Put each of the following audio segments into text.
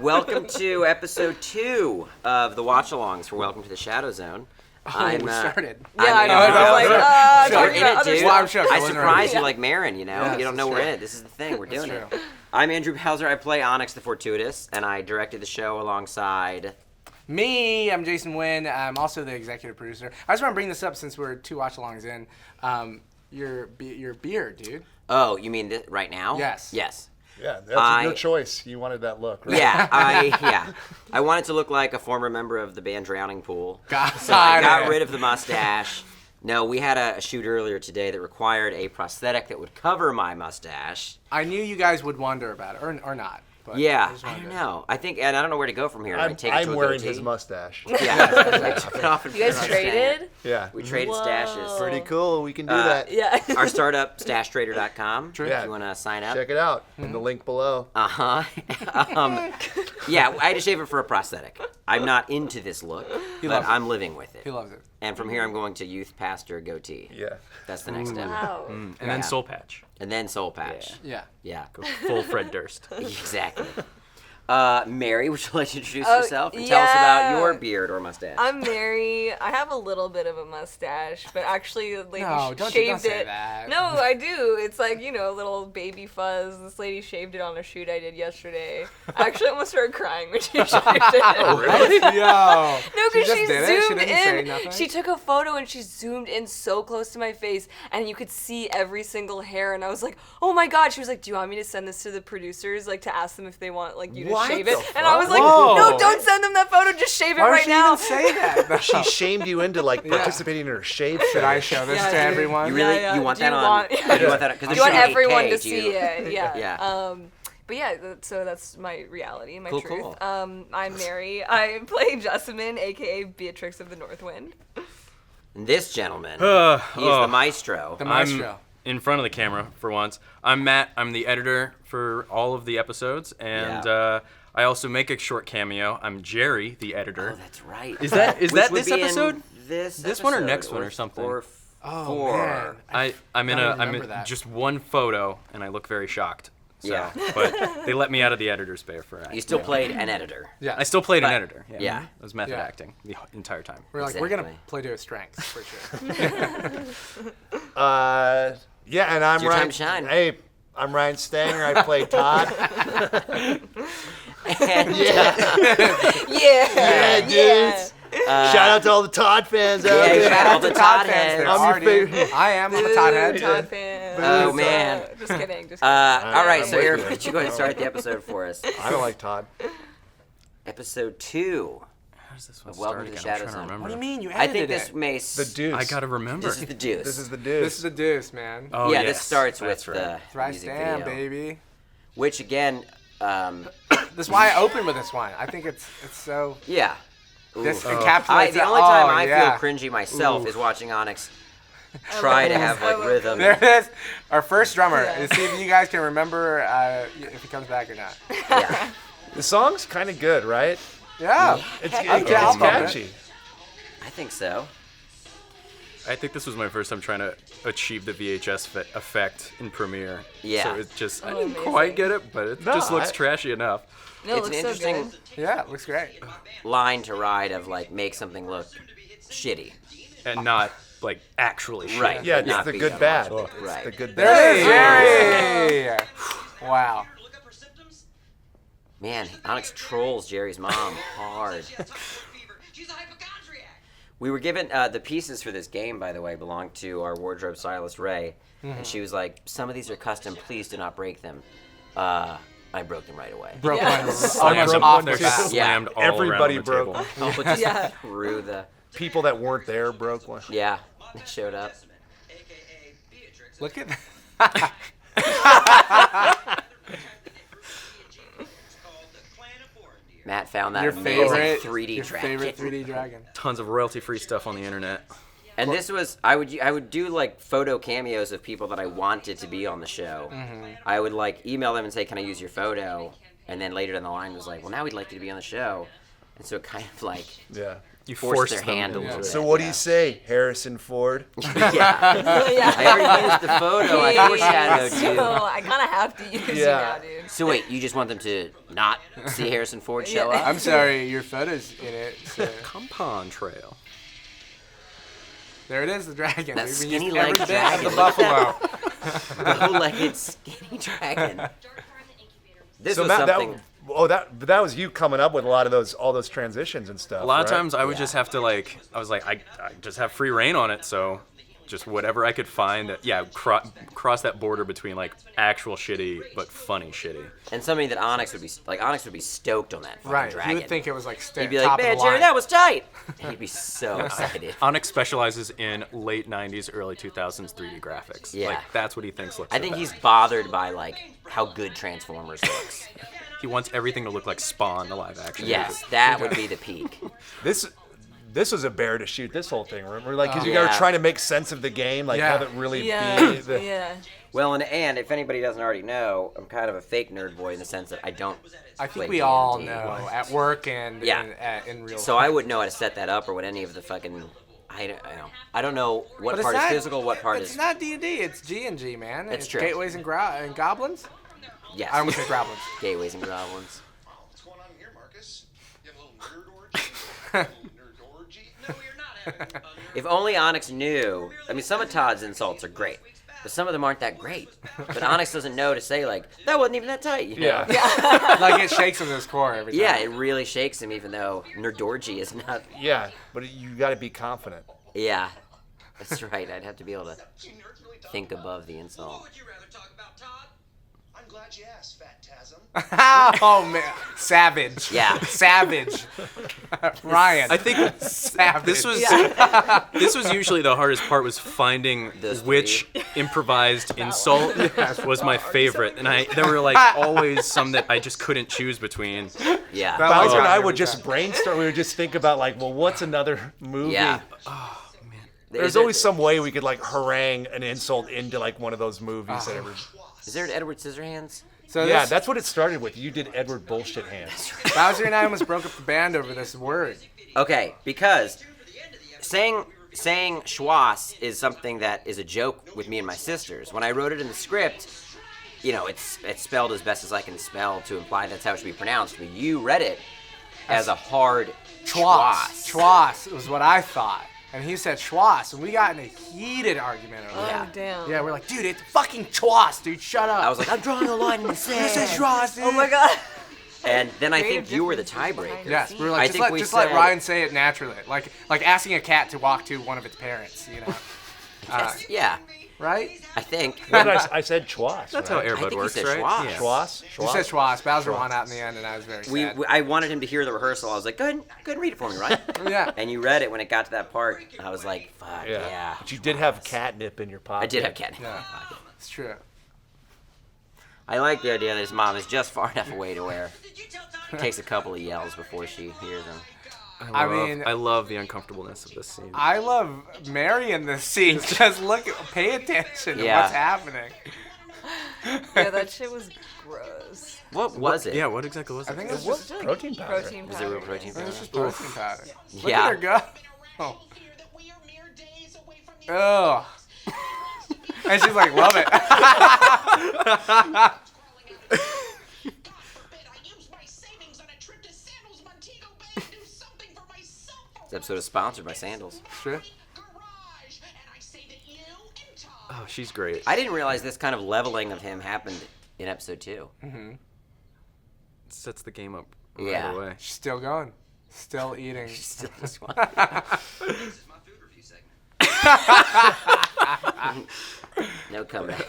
Welcome to episode 2 of the Watchalongs for Welcome to the Shadow Zone. We started. Yeah, I know. I'm shocked. I surprised you like Marin, you know? Yeah, you don't know we're in it. This is the thing. We're doing it. I'm Andrew Bowser. I play Onyx the Fortuitous, and I directed the show alongside... Me, I'm Jason Wynn. I'm also the executive producer. I just want to bring this up since we're 2 watch-alongs in. Your beard, dude. Oh, you mean right now? Yes. Yes. Yeah, that's your choice. You wanted that look, right? Yeah, I wanted to look like a former member of the band Drowning Pool. So I got rid of the mustache. No, we had a shoot earlier today that required a prosthetic that would cover my mustache. I knew you guys would wonder about it, or not. But yeah, I don't know. I think, and I don't know where to go from here. I'm wearing his mustache. Yeah, I took it off. You guys traded? Yeah. We traded stashes. Pretty cool. We can do that. Yeah. Our startup, stashtrader.com. True. If you want to sign up. Check it out in the link below. Yeah, I had to shave it for a prosthetic. I'm not into this look, but I'm living with it. He loves it. And from here, I'm going to youth pastor goatee. Yeah. That's the next step. Wow. And then soul patch. And then soul patch. Yeah. Yeah. Go full Fred Durst. Exactly. Mary, would you like to introduce yourself and tell us about your beard or mustache? I'm Mary. I have a little bit of a mustache, but actually the lady don't shaved say it. that. No, I do. It's like, a little baby fuzz. This lady shaved it on a shoot I did yesterday. I actually almost started crying when she shaved it. Really? Yo. No, because she zoomed in. She took a photo and she zoomed in so close to my face, and you could see every single hair. And I was like, "Oh my god!" She was like, "Do you want me to send this to the producers, like to ask them if they want you to shave it?" And I was like, "No, don't send them that photo. Just shave it right now." Why would she even say that? She shamed you into participating in her shave. Should I show this to everyone? You really you want that on? You want that? Do you want everyone to see you? it? Yeah. Yeah. But yeah, so that's my reality, my truth. Cool. I'm Mary. I play Jessamine, aka Beatrix of the Northwind. And this gentleman, he's the maestro. The maestro. In front of the camera for once. I'm Matt. I'm the editor for all of the episodes, and I also make a short cameo. I'm Jerry, the editor. Oh, that's right. Is that Which this would be episode? In this one or episode, next one or something? Or Man. I'm in that. just one photo, and I look very shocked. So, Yeah. But they let me out of the editor's bay for that. You still played an editor. Yeah. I still played an editor. Yeah. It was method acting the entire time. We're like, we're gonna play to his strengths for sure. Yeah, and I'm It's your Ryan. time to shine. Hey, I'm Ryan Stanger. I play Todd. And, Yeah, dudes. Shout out to all the Todd fans out there. shout out to Todd heads. There I'm are, your favorite. dude. I am a Todd head. Todd fan. Oh, man. Just kidding. all right, I'm so with Eric, you. why don't you go ahead and start the episode for us? I don't like Todd. Episode 2. How does this one Of Welcome start to the again? Shadow I'm trying Zone. to remember. What do you mean? You I edited think this it. may... The Deuce. I gotta remember. This is the Deuce. This is the Deuce. This is the deuce, man. Oh, yeah, yes. this starts with That's right. the Thrice music Damned, video. baby. Which, again, That's why I opened with this one. I think it's so. yeah. This Ooh. encapsulates The only time I yeah. feel cringy myself is watching Onyx try to have rhythm. There it is. Our first drummer. Yeah. See if you guys can remember if he comes back or not. Yeah. The song's kind of good, right? Yeah. It's I'll bump catchy. I think so. I think this was my first time trying to achieve the VHS effect in Premiere. Yeah. So it just, I Oh, didn't amazing. quite get it, but it No, just looks I- trashy enough. No, It's it an looks so interesting good. Yeah, it looks great. line to ride of, make something look shitty. And not, actually shit. Right. Yeah, it's Not the beat good up. bad. Right. It's the good There bad. it is, Jerry. Wow. Man, Onyx trolls Jerry's mom hard. We were given the pieces for this game, by the way, belonged to our wardrobe stylist, Ray. And she was like, some of these are custom. Please do not break them. I broke them right away. Broke Yeah. one. Slammed Almost them off they're the bat. slammed all Everybody around the broke table. them. Just Yeah. through the... People that weren't there broke one. Yeah, they showed up. Look at that. Matt found that Your amazing favorite 3D your track. favorite 3D dragon. Tons of royalty-free stuff on the internet. And this was, I would do photo cameos of people that I wanted to be on the show. Mm-hmm. I would email them and say, can I use your photo? And then later down the line was like, well, now we'd like you to be on the show. and so it kind of like You forced their them hand a into little it. bit. So what do you say, Harrison Ford? Yeah. I already used the photo. I foreshadowed So you. I kind of have to use you now, dude. So wait, you just want them to not see Harrison Ford show up? I'm sorry, your photo's in it. So. Compound Trail. There it is, the dragon. That We've skinny used every legged bit of dragon. the Look at buffalo. Bow-legged skinny dragon. This So was Matt, something. that was you coming up with a lot of all those transitions and stuff. A lot of right? times I would just have to I was like, I just have free reign on it, so just whatever I could find that, cross that border between like actual shitty but funny shitty. And something that Onyx would be stoked on that fucking Right, dragon. he would think it was like He'd be like, top of man, the Jerry, line. that was tight. And he'd be so excited. Onyx specializes in late 90s, early 2000s 3D graphics. Yeah. Like, that's what he thinks looks I the think best. he's bothered by like how good Transformers looks. He wants everything to look like Spawn, the live action. Yes, that would be the peak. This was a bear to shoot this whole thing. Remember, like, because you Yeah. guys were trying to make sense of the game, like Yeah. have it really be. Yeah. Well, and if anybody doesn't already know, I'm kind of a fake nerd boy in the sense that I don't. I think play we all D&D. know at work and Yeah. in real So life. I wouldn't know how to set that up or what any of the fucking. I don't know what But it's part not- is physical, what part It's is. not D&D, it's G&G, man. It's It's true. Gateways and Goblins? Yes. I almost said Goblins. Gateways and Goblins. What's going on here, Marcus? You have a little nerd orgy? A little nerd orgy? No, you're not having a nerd If only Onyx knew. I mean, some of Todd's insults are great, but some of them aren't that great. But Onyx doesn't know to say like that wasn't even that tight. You know? Like it shakes him to his core every time. Yeah, it really shakes him, even though nerdorgy is not. Yeah, but you got to be confident. Yeah, that's right. I'd have to be able to You nerds really talk think about? above the What insult. would you rather talk about, Todd? I'm glad you asked, Phantasm. Oh man, savage. Yeah. Savage. Ryan. I think savage. this was usually the hardest part, was finding Those which improvised insult was my favorite, and there were like always some that I just couldn't choose between. Yeah. That Bowser and I every would just time. brainstorm. We would just think about like, well, what's another movie? Yeah. There's always some way we could like harangue an insult into like one of those movies that ever. Is there an Edward Scissorhands? So Yeah, this, that's what it started with. You did Edward Bullshit Hands. Bowser and I almost broke up the band over this word. Okay, because saying schwass is something that is a joke with me and my sisters. When I wrote it in the script, you know, it's spelled as best as I can spell to imply that's how it should be pronounced. But you read it as a hard schwass. Schwass was what I thought. And he said schwass, and we got in a heated argument over Yeah. Oh, damn. Yeah, we're like, dude, it's fucking schwass, dude, shut up. I was like, I'm drawing a line in the sand. this is schwass, dude. Oh my god. And then I think Creative you were the differences behind tiebreaker. it. Yes, we were I like, think we just let said- Ryan say it naturally, like asking a cat to walk to one of its parents, you know, Yeah, right? I think. What did I said Schwass. That's right? how Airbud think he works, said right? schwass. Yeah. Schwass. You said schwass. Bowser won out in the end, and I was very sad. I wanted him to hear the rehearsal. I was like, go ahead and read it for me, right? Yeah. And you read it when it got to that part. I was like, fuck yeah. But you did have catnip in your pocket. I did have catnip. Yeah, it's true. I like the idea that his mom is just far enough away to where it takes a couple of yells before she hears him. I love the uncomfortableness of this scene. I love Mary in this scene. Just pay attention to Yeah. what's happening. Yeah, that shit was gross. What was it? Yeah, what exactly was it? I think it's What? just, Protein powder. Protein Was powder. it real protein powder? it's just protein powder. Look Yeah. at her go. Oh. Ugh. And she's like, love it. This episode is sponsored by Sandals. True. Oh, she's great. I didn't realize this kind of leveling of him happened in episode 2. Sets the game up right Yeah. away. She's still going. Still eating. Still just want- No comeback.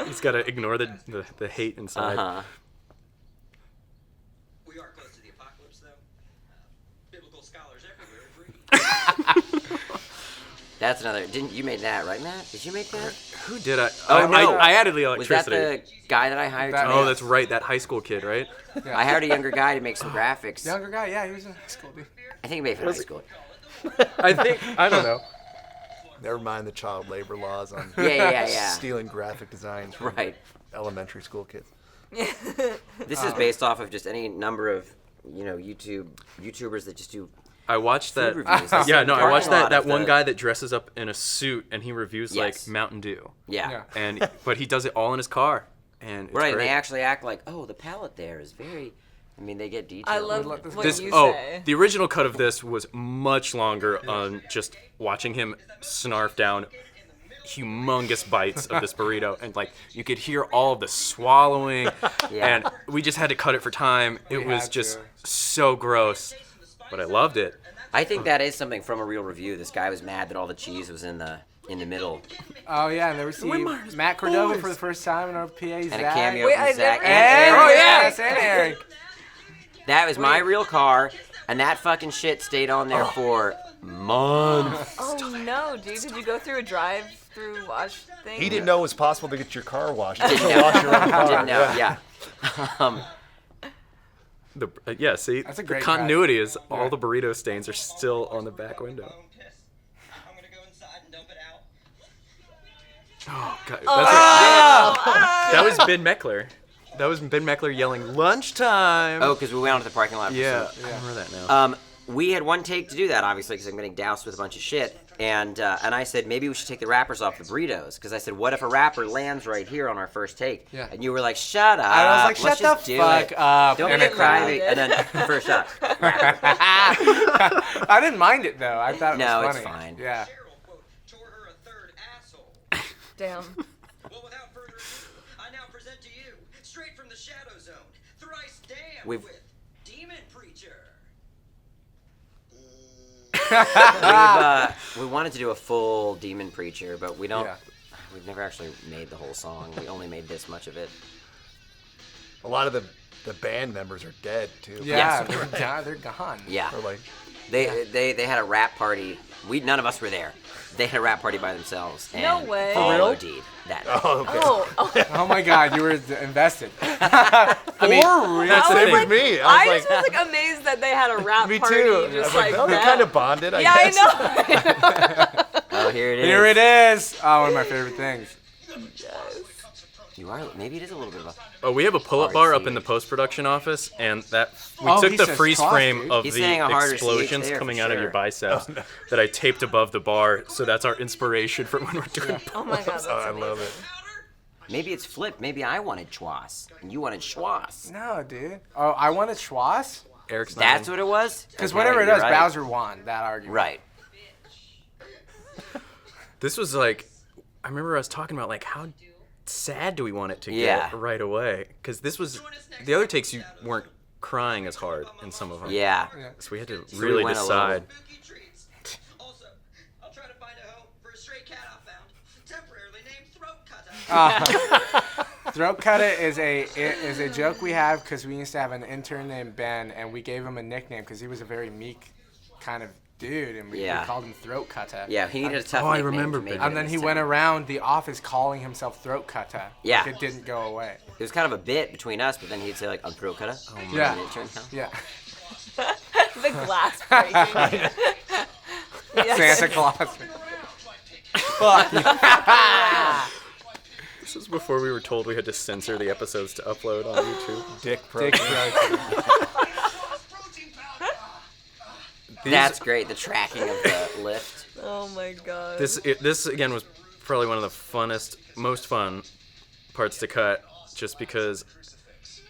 He's got to ignore the hate inside. Uh-huh. We are close to the apocalypse, though. Biblical scholars everywhere agree. That's another. Didn't you make that, right, Matt? Did you make that? Who did I? Oh, I, no. I added the Was that electricity. the guy that I hired? That- To Oh, make? that's right. That high school kid, right? I hired a younger guy to make some graphics. Younger guy, yeah, he was in high school, dude. I think he made it for high school. I think. I don't know. Never mind the child labor laws on Yeah. stealing graphic designs from Right. elementary school kids. This is based off of just any number of YouTubers that just do. I watched that. Food reviews. Yeah, no, I watched Parking lot that of one the- guy that dresses up in a suit and he reviews Yes. like Mountain Dew. Yeah. But he does it all in his car, and it's Right, and great. they actually act like, oh, the palette there is very. I mean, they get detailed. I love Let this what This you oh, say. the original cut of this was much longer on just watching him snarf down humongous bites of this burrito, and like you could hear all of the swallowing, Yeah. and we just had to cut it for time. It was had just to. so gross, but I loved it. I think that is something from a real review. This guy was mad that all the cheese was in the middle. Oh yeah, and there we see Matt Cordova for the first time in our PA. And Zach. a cameo Wait, from I Zach never- and And Eric. yes, and Eric. That was my real car, and that fucking shit stayed on there for months. Oh no, dude! Did you go through a drive-through wash thing? He didn't know it was possible to get your car washed. You can wash your own car. Didn't know, yeah. Yeah, see, That's a the great continuity is all the burrito stains are still on the back window. I'm gonna go inside and dump it out. Oh, God, that was Ben Meckler. That was Ben Meckler yelling lunchtime. Oh, because we went onto the parking lot. For yeah, some- I remember that now. We had one take to do that, obviously, because I'm getting doused with a bunch of shit. And I said, maybe we should take the wrappers off the burritos. Because I said, what if a wrapper lands right here on our first take? Yeah. And you were like, shut up. I was like, Let's shut just the do fuck it. up. Don't And get it crybaby. crowded. And then first shot. I didn't mind it though. I thought it No, was it's funny. fine. Yeah. Cheryl, quote, tore her a third asshole. Damn. Well, without further ado, I now present to you, straight from the Shadow Zone, Thrice Damned We've- with Demon Preacher. We wanted to do a full Demon Preacher, but we don't. Yeah. We've never actually made the whole song. We only made this much of it. A lot of the band members are dead too. Yeah, Yes. they're gone. Yeah. Or like, They had a rap party. None of us were there. They had a rap party by themselves. And No way. all For real? OD'd that night. oh, okay. Oh, Oh my God, you were invested. I mean, That's the same thing. with me. I I was just was like amazed that they had a rap me party. too. Just I was like, oh, they that. kind of bonded. I Yeah, guess. I know. Oh, here it is. Here it is. Oh, one of my favorite things. You are. Maybe it is a little bit of a. Oh, we have a pull-up bar up in the post-production office, and that we Oh, took he the says freeze cross, frame dude. of He's the saying a harder explosions CH there, coming for out of your sure. biceps that I taped above the bar, so that's our inspiration for when we're doing. Oh my God, that's Oh, I amazing. love it. Maybe it's flipped. Maybe I wanted Schwass and you wanted Schwass. No, dude. Oh, I wanted Schwass. Eric's not That's in. what it was. Because Okay, whatever it you're is, right. Bowser won that argument. Right. This was like, I remember I was talking about like how sad do we want it to Yeah. get right away? Because this was the other takes you weren't crying as hard in some of them. Yeah. So we had to we really went a little- decide. Spooky treats. Also, I'll try to find a home for a stray cat I found, temporarily named Throat Cutter. Throat Cutter is a joke we have because we used to have an intern named Ben, and we gave him a nickname because he was a very meek kind of dude, and we Yeah. called him Throat Cutter. Yeah. He needed a tough. Oh, I nickname remember to make Ben. it And then in he this went town. around the office calling himself Throat Cutter. Yeah. Like it didn't go away. It was kind of a bit between us, but then he'd say like, "I'm throat cutter." Oh my Yeah. Yeah. Yeah. The glass breaking. Yes. Santa Claus. This was before we were told we had to censor the episodes to upload on YouTube. Dick Dick protein. Protein powder. That's great. The tracking of the lift. Oh my God. This again was probably one of the funnest, most fun parts to cut, just because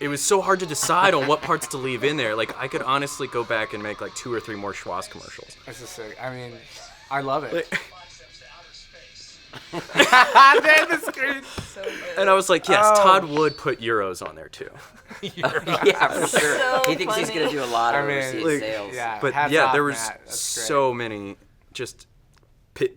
it was so hard to decide on what parts to leave in there. Like I could honestly go back and make like 2 or 3 more Schwass commercials. This is sick. I mean, I love it. Like, Damn the screen. So good. and I was like, yes, Oh. Todd would put euros on there too. Yeah, for sure. So He thinks he's funny. gonna do a lot of I mean, overseas like, sales. Yeah. But hats yeah, off, there was Matt. That's great. so many just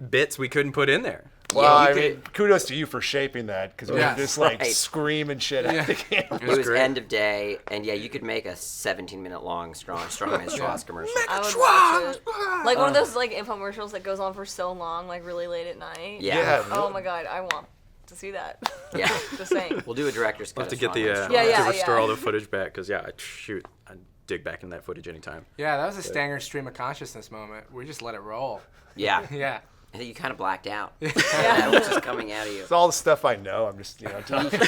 bits we couldn't put in there. Well, Yeah, you I mean, kudos to you for shaping that because we Yeah. were just like Right. screaming shit at the camera. It was great. end of day, and yeah, you could make a 17-minute long strongman Schwass commercial. I would watch it. Like one of those like infomercials that goes on for so long, like really late at night. Yeah. Yeah. Oh my God, I want to see that. Yeah. Just saying. We'll do a director's cut. We'll have to of get the Strongman Yeah, yeah. to restore all the footage back because I'd dig back in that footage anytime. Yeah, that was a Stanger stream of consciousness moment. We just let it roll. Yeah. Yeah. I think you kind of blacked out. That was just coming out of you. It's all the stuff I know. I'm just, talking.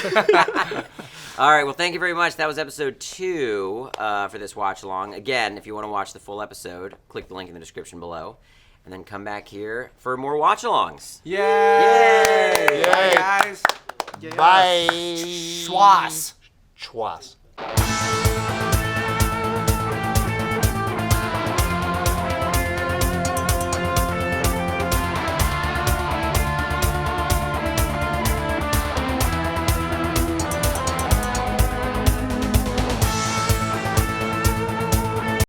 All right, well, thank you very much. That was episode 2 for this watch-along. Again, if you want to watch the full episode, click the link in the description below. And then come back here for more watch-alongs. Yay! Yay! Bye, guys. Bye. Schwas. Schwas.